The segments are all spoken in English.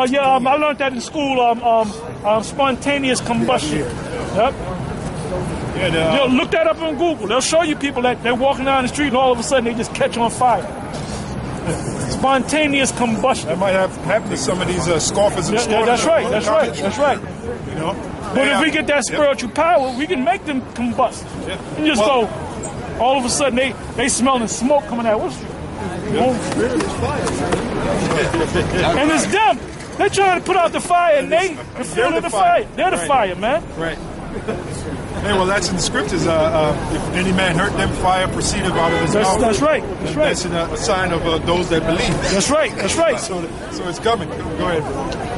Yeah, I learned that in school. Spontaneous combustion. Yep. Yeah, look that up on Google. They'll show you people that they're walking down the street and all of a sudden they just catch on fire. Spontaneous combustion. That might have happened to some of these scoffers and yeah, that's right. That's right. That's right. You know. But if we get that spiritual power, we can make them combust. Yeah. And just go. All of a sudden they smelling smoke coming out. What's and it's them. They're trying to put out the fire, and they're fueling the fire. They're the fire, man. Right. Hey, well, that's in the scriptures. If any man hurt them, fire proceeded out of his mouth. That's right. That's right. That's a sign of those that believe. That's right. That's right. So it's coming. Go ahead.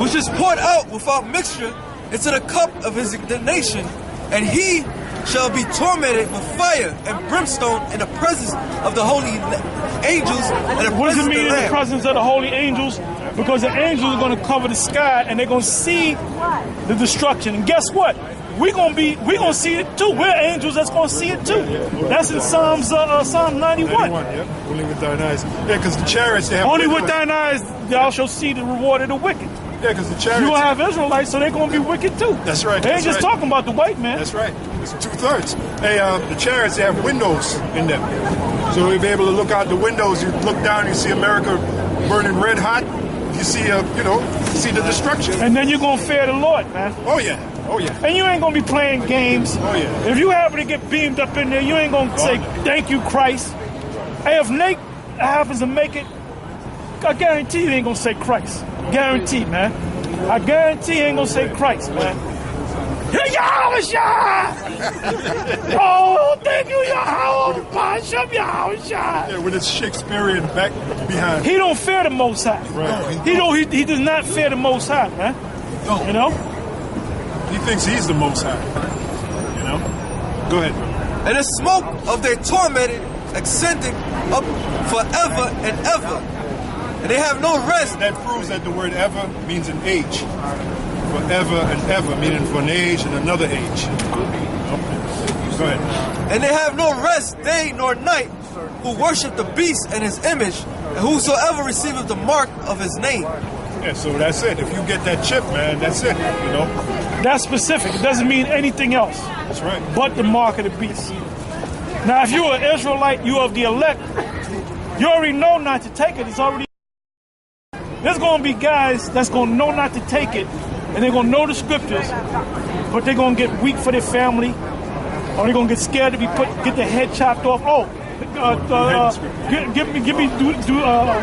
Which is poured out without mixture into the cup of his indignation, and he shall be tormented with fire and brimstone in the presence of the holy angels and the What does it presence mean of in the the Lamb. presence of the holy angels? Because the angels are going to cover the sky and they're going to see the destruction. And guess what? We're going to see it too. We're angels that's going to see it too. That's in Psalm 91. Yep. Only with thine eyes. Yeah, because the chariots they have. Only with thine eyes thou shalt see the reward of the wicked. Yeah, because the chariots. You're going to have Israelites, so they're going to be wicked too. That's right. They ain't just talking about the white man. That's right. It's 2/3. Hey, the chariots, they have windows in them. So you'll be able to look out the windows. You look down, you see America burning red hot. You see, see the destruction. And then you're going to fear the Lord, man. Oh, yeah. Oh, yeah. And you ain't going to be playing games. Oh, yeah. If you happen to get beamed up in there, you ain't going to say, thank you, Christ. Hey, if Nate happens to make it, I guarantee you ain't going to say Christ. Guaranteed, man. I guarantee you ain't going to say Christ, man. Oh, thank you, Yahweh. Yeah, with its Shakespearean back behind. He don't fear the Most High. Right. He does not fear the Most High, man. You know? He thinks he's the Most High. You know? Go ahead. And the smoke of their tormented ascending up forever and ever. And they have no rest. That proves that the word ever means an age. Forever and ever, meaning for an age and another age. Go ahead. And they have no rest day nor night, who worship the beast and his image, and whosoever receiveth the mark of his name. Yeah, so that's it. If you get that chip, man, that's it. You know? That's specific. It doesn't mean anything else. That's right. But the mark of the beast. Now, if you're an Israelite, you of the elect, you already know not to take it. It's already. There's going to be guys that's going to know not to take it, and they're going to know the scriptures, but they're going to get weak for their family, or they're going to get scared to get their head chopped off. Oh, give me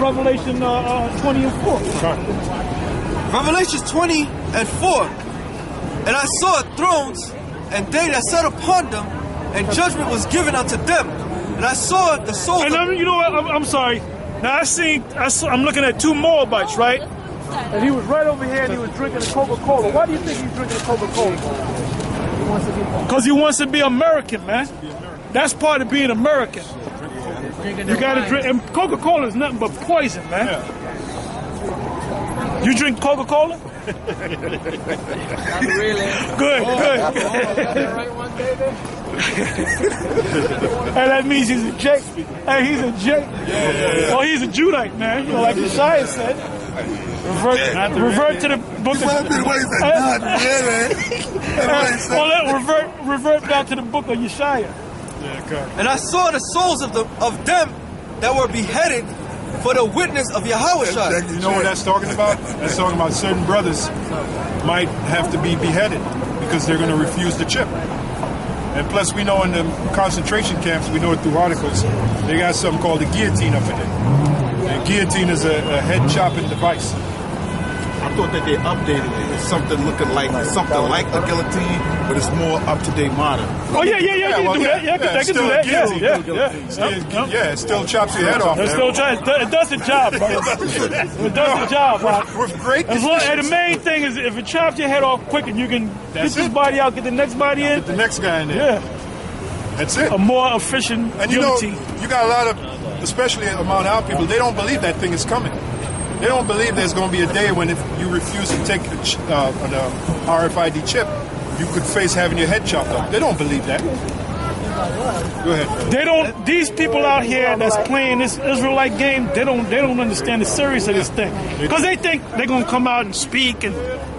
Revelation 20 and 4. Revelation 20 and 4. And I saw thrones, and they that sat upon them, and judgment was given unto them. And I saw the souls. And you know what? I'm sorry. Now I'm looking at two Moabites, right? And he was right over here, and he was drinking a Coca-Cola. Why do you think he's drinking a Coca-Cola? Because he wants to be American, man. That's part of being American. You got to drink, and Coca-Cola is nothing but poison, man. Yeah. You drink Coca-Cola? Not really. Good. And that means he's a Jake. Hey, he's a Jake. Yeah. Well, he's a Judite, man. You know, like Yeshaya said. Revert to the book of... Revert back to the book of Yeshaya. Yeah, okay. And I saw the souls of them that were beheaded for the witness of Yahweh. You know what that's talking about? That's talking about certain brothers might have to be beheaded because they're going to refuse the chip. And plus, we know in the concentration camps, we know it through articles, they got something called the guillotine up in there. The guillotine is a head chopping device. I thought that they updated it. It's something looking like something like a guillotine, but it's more up to date modern. Oh yeah, you can do that. Yeah, they can do that. Yeah, it still chops your head off. It still it does the job, bro. It does the job, bro. With great and the main thing is if it chops your head off quick and you can get this body out, get the next body in. Get the next guy in there. Yeah. That's it. A more efficient and guillotine. You got a lot of, especially among our people, they don't believe that thing is coming. They don't believe there's going to be a day when if you refuse to take an RFID chip, you could face having your head chopped off. They don't believe that. Go ahead. They don't. These people out here that's playing this Israelite game, they don't understand the serious of this thing, because they think they're gonna come out and speak, and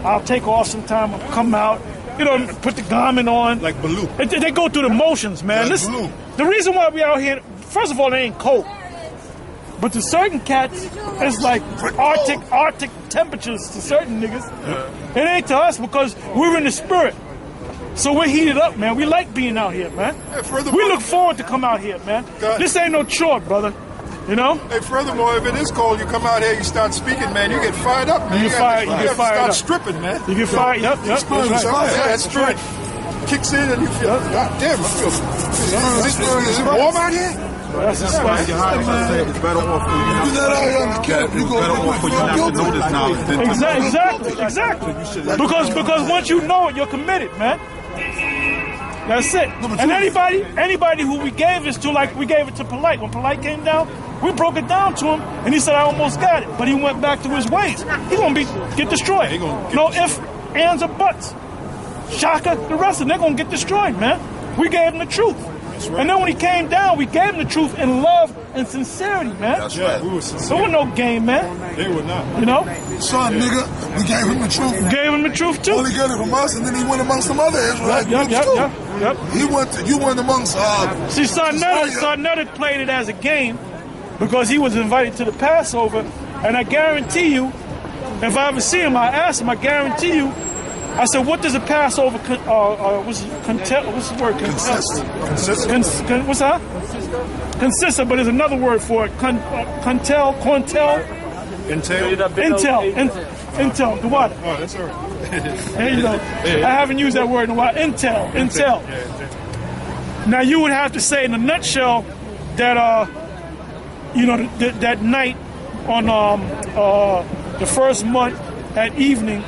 I'll take off some time, I'll come out, you know, put the garment on. Like Baloo. They go through the motions, man. Like Baloo. The reason why we out here, first of all, it ain't cold. But to certain cats, it's like Arctic temperatures to certain niggas. It ain't to us because we're in the spirit. So we're heated up, man. We like being out here, man. Hey, We look forward to come out here, man. This ain't no chore, brother. You know? Hey, furthermore, if it is cold, you come out here, you start speaking, man, you get fired up, man. You get fired start up. stripping, man. You get fired. Yep. That's right. That spirit kicks in and you feel, God damn, I feel, is it warm out here? It's better off for you not to know this knowledge than Exactly. Because once you know it, you're committed, man. That's it. And anybody who we gave this to, like we gave it to Polite. When Polite came down, we broke it down to him, and he said, I almost got it. But he went back to his ways. He's going to get destroyed. No ifs, ands, or buts. Shaka, the rest of them, they're going to get destroyed, man. We gave him the truth. Right. And then when he came down, we gave him the truth in love and sincerity, man. That's right. We were sincere. There was no game, man. They were not. You know? Son, nigga, we gave him the truth. We gave him the truth, too. Only got it from us, and then he went amongst some other Israelite groups, too. Yep. You went amongst... See, Sarnetta played it as a game because he was invited to the Passover, and I guarantee you, if I ever see him, I ask him, I guarantee you, I said, what does a Passover, what's the word? What's that? Consist of, but there's another word for it. Intel. The what? Oh, that's all right. There you go. I haven't used that word in a while. Intel. Now, you would have to say in a nutshell that, that night on the first month at evening,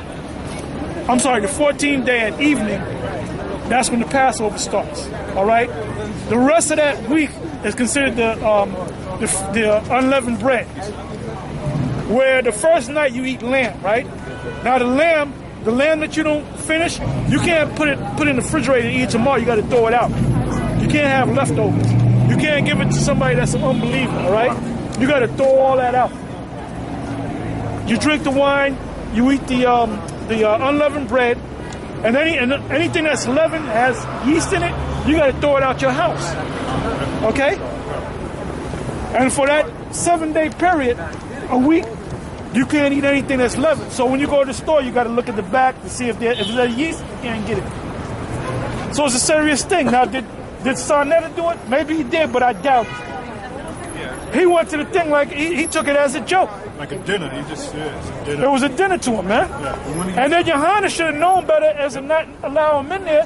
I'm sorry, the 14th day at evening, that's when the Passover starts, all right? The rest of that week is considered the unleavened bread, where the first night you eat lamb, right? Now the lamb that you don't finish, you can't put it in the refrigerator and eat tomorrow. You got to throw it out. You can't have leftovers. You can't give it to somebody that's an unbeliever, all right? You got to throw all that out. You drink the wine, you eat the unleavened bread, and anything that's leavened has yeast in it, you got to throw it out your house. Okay? And for that 7-day period, a week, you can't eat anything that's leavened. So when you go to the store, you got to look at the back to see if there's yeast, you can't get it. So it's a serious thing. Now, did Sarnetta do it? Maybe he did, but I doubt it. He went to the thing like he took it as a joke. Like a dinner. He just, it's a dinner. It was a dinner to him, man. Yeah. And then Johanna should have known better as to not allow him in there,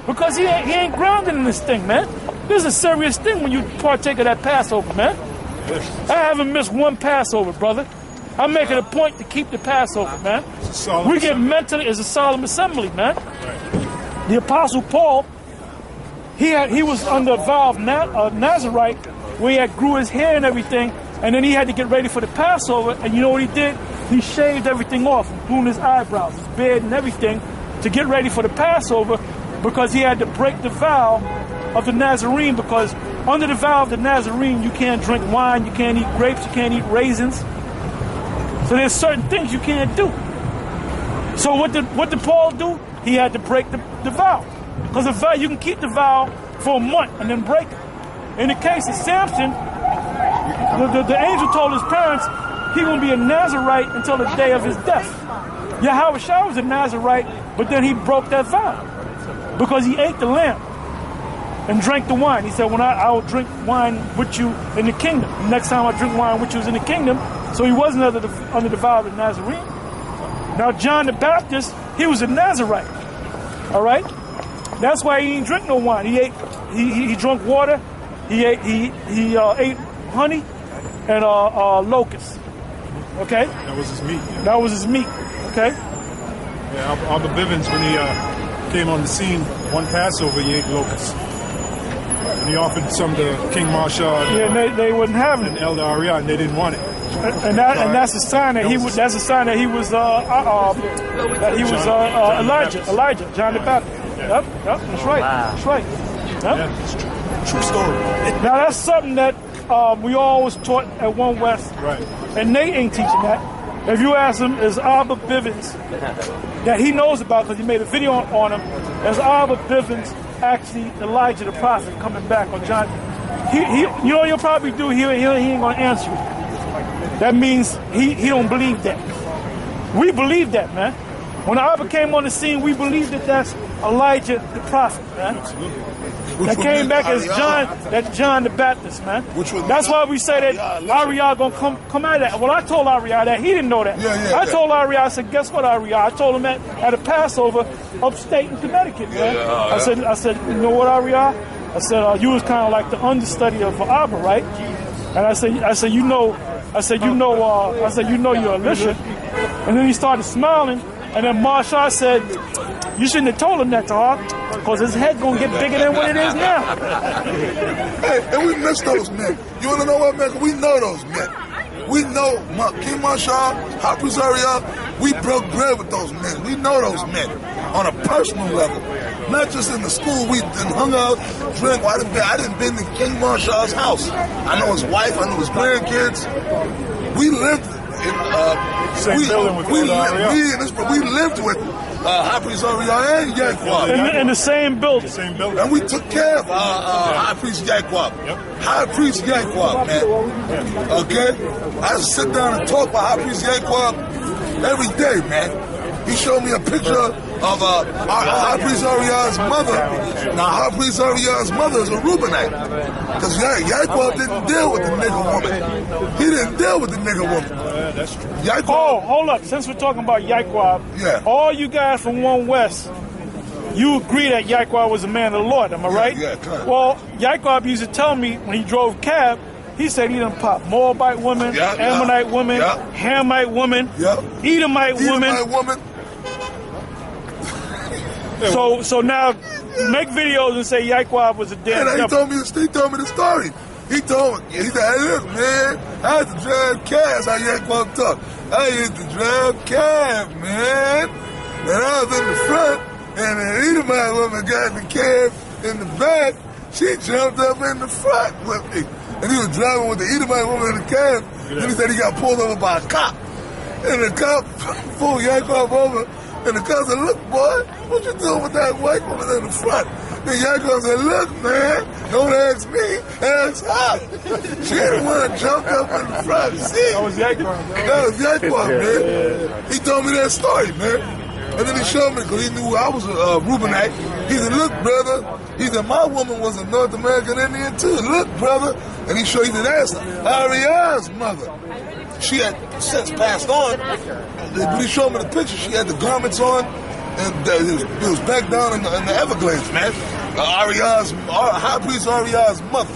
because he ain't grounded in this thing, man. This is a serious thing when you partake of that Passover, man. I haven't missed one Passover, brother. I'm making a point to keep the Passover, man. We get mentally, it's a solemn assembly, man. Right. The Apostle Paul, he was under a vow of Nazarite, where he had grew his hair and everything, and then he had to get ready for the Passover, and you know what he did? He shaved everything off, including his eyebrows, his beard, and everything, to get ready for the Passover, because he had to break the vow of the Nazarene, because under the vow of the Nazarene, you can't drink wine, you can't eat grapes, you can't eat raisins. So there's certain things you can't do. So what did Paul do? He had to break the vow. Because the vow, you can keep the vow for a month and then break it. In the case of Samson, the angel told his parents he's going to be a Nazarite until the day of his death. Yahushua was a Nazarite, but then he broke that vow because he ate the lamb and drank the wine. He said, I will drink wine with you in the kingdom. Next time I drink wine with you is in the kingdom. So he wasn't under the vow of the Nazarene. Now John the Baptist, he was a Nazarite. All right? That's why he didn't drink no wine. He drank water. He ate honey and locusts. Okay? That was his meat. Yeah. That was his meat. Okay? Yeah, Abba Bivens, when he came on the scene, one Passover, he ate locusts. And he offered some to King Marshal. Yeah, they wouldn't have it. And Elder Ariah, and they didn't want it. And that's a sign that he was. That's a sign that he was. Elijah, John the Baptist. Yep, that's right. That's right. Yep. True story. Now that's something that we always taught at One West, Right. and Nate ain't teaching that. If you ask him, is Abba Bivens that he knows about because he made a video on him? Is Abba Bivens actually Elijah the prophet coming back on John? You know, he'll probably do. He ain't gonna answer it. That means he don't believe that. We believe that, man. When Abba came on the scene, we believed that that's Elijah the prophet, man. That came back as John the Baptist, man. That's why we say that Ariel gonna come out of that. Well, I told Ariel that. He didn't know that. I told Ariel, I said, guess what, Ariel? I told him that at a Passover upstate in Connecticut, man. I said, you know what, Ariel? I said, you was kind of like the understudy of Abba, right? And I said, you know you're Elisha. And then he started smiling. And then Marshall said, you shouldn't have told him that, Tahar, because his head going to get bigger than what it is now. Hey, and we miss those men. You want to know what, man? We know those men. We know King Marshall, High Priest Ariel, we broke bread with those men. We know those men on a personal level. Not just in the school. We hung out, drank. I didn't been to King Marshall's house. I know his wife. I know his grandkids. We lived in Same building with we lived with High Priest Ariel and Yaquab. In the same building. And we took care of High Priest Yaquab. Yep. High Priest Yaquab, man. Okay? I sit down and talk with High Priest Yaquab every day, man. He showed me a picture of High Priest Ariel's mother. Now, High Priest Ariel's mother is a Reubenite. Because Yaquab didn't deal with the nigger woman. He didn't deal with the nigger woman. That's true. Oh, hold up. Since we're talking about Yaquab, all you guys from One West, you agree that Yaquab was a man of the Lord, am I right? Yeah, kind of. Well, Yaquab used to tell me when he drove cab, he said he done pop Moabite woman, Ammonite woman, Hamite woman, Edomite woman. So now make videos and say Yaquab was a damn devil. He told me the story. He told me, he said, hey, look, man, I had to drive cabs. How Yaquab talk? I used to drive cab, man. And I was in the front, and the Edomite woman got in the cab in the back. She jumped up in the front with me. And he was driving with the Edomite woman in the cab. Then he said he got pulled over by a cop. And the cop pulled Yaquab over. And the cop said, look, boy, what you doing with that white woman in the front? And Yaquab said, look, man, don't ask me, ask her. She the one that jumped up in the front seat. That was Yaquab. That was Yaquab, man. He told me that story, man. And then he showed me, because he knew I was a Reubenite. He said, look, brother. He said, my woman was a North American Indian, too. Look, brother. And he showed you that's Ariel's mother. She had since passed on. When he showed me the picture, she had the garments on, and it was back down in the Everglades, man. High Priest Ariel's mother.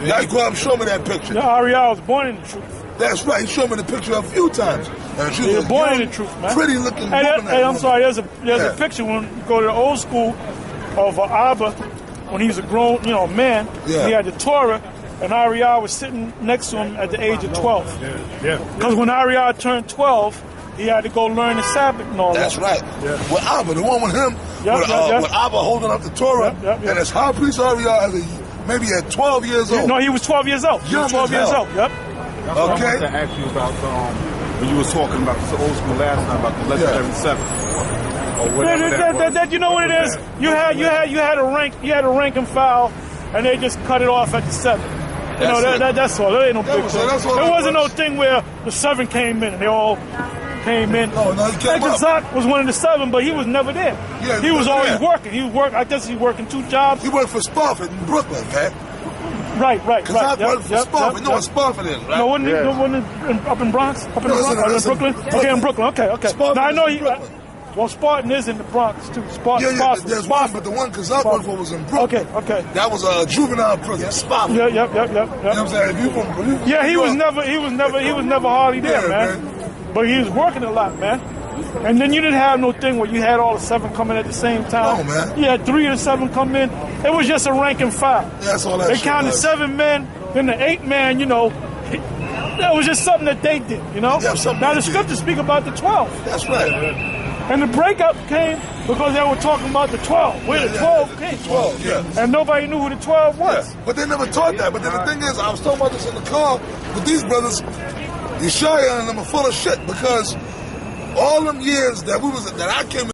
Yaquab showed me that picture. Ariel was born in the truth. That's right. He showed me the picture a few times. And she was born in the truth, man. Pretty looking woman. Hey, I'm sorry. There's a picture when you go to the old school of Abba when he was a grown, man. He had the Torah. And Ariel was sitting next to him at the age of 12. Because when Ariel turned 12, he had to go learn the Sabbath and all that. That's right. With Abba, the one with him, with Abba holding up the Torah, and as High Priest Ariel, maybe at 12 years old. No, he was 12 years old. He was 12 years old. Yep. Okay. I wanted to ask you about when you were talking about the old school last time about the legendary seven. You know what it is? You had a rank and file, and they just cut it off at the 7. That's all. There ain't no big thing. There wasn't no thing where the 7 came in and they all came in. Oh, no, he came up. Zach was one of the 7, but he was never there. Yeah, he was always working. I guess he working 2 jobs. He worked for Spofford in Brooklyn, man. Right. Because I worked for Spofford. You know what Spofford is, right? No, wasn't up in Bronx? Up in Brooklyn? Okay, in Brooklyn. Okay. Spofford, now I know you. Well, Spartan is in the Bronx too. There's one, but the one Kazak worked for was in Brooklyn. Okay. That was a juvenile prison. Spofford. Yep. You know what I'm saying? He was never hardly there, man. But he was working a lot, man. And then you didn't have no thing where you had all the 7 coming at the same time. No, man. You had 3 of the 7 come in. It was just a rank and file. That's all that They counted 7 men, then the 8 man, That was just something that they did, Yeah, now the scriptures speak about the 12. That's right. And the breakup came because they were talking about the 12. Where the 12 came. 12, yeah. And nobody knew who the 12 was. Yeah. But they never taught that. But then the thing is, I was talking about this in the car with these brothers. Yeshaya and them are full of shit because all them years that I came